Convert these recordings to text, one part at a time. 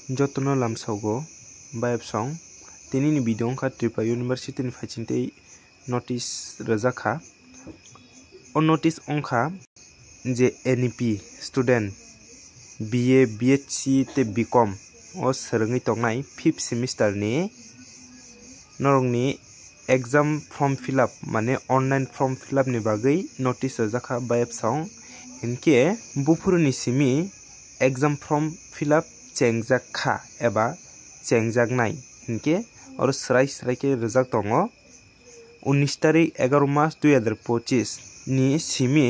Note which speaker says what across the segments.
Speaker 1: Jotono lamsogo bayab song tini ni bidong ka Tripura University ni phaichingtei notice rajaka o notice ongkha je NEP student BA BSc te BCom o srengui tongnai 5th semester ni norongni exam form fill up mane online form fill up ni bagui notice rajaka bayab song hinke bufurni simi exam form fill up chengjak kha eba chengjak nai hinke or srai ke rajak tongo 19 tarik 11 mas 2025 ni simi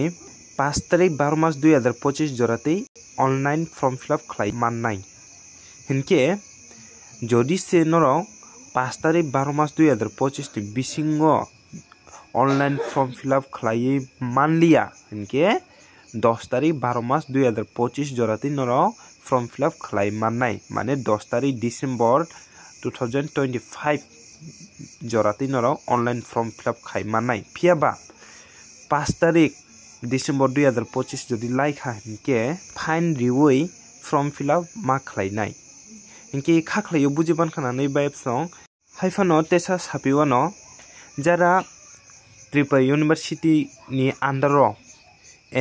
Speaker 1: 5 tarik 12 mas 2025 joratei online form fill up khlai mannai hinke jodi se norok 5 tarik 12 mas 2025 ni bisingo online form fill up khlai manliya hinke 10 tarik 12 mas 2025 joratei norok form fill up khlai mannai mane 10 tarik December 2025 joratei norok online form fill up khai mannai phiaba 5 tarik December 2025 jodi laikha hinke fine riwui form fill up ma khlainai hinke khaklayo bujiban khananai bayab song haifano tesa sapiwano jara Tripura University ni under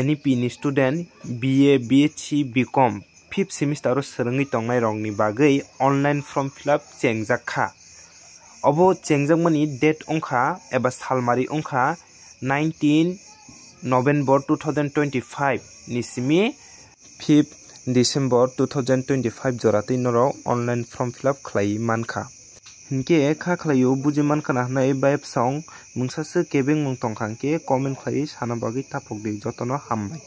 Speaker 1: NEP ni student BA BSc BCom 5th semester ro srengui tongnai rok ni bagui online form fill up chengjak kha obo chengjamani date ongkha eba salmari ongkha 19 November 2025 ni simi 5th December 2025 joratei norok online form fill up khlai mankha hinke kha khlaio bujiman kana hnai bayab song mungsase kebeng mung tongkhang ke comment khlai sana bagui tapok de jotono hambai।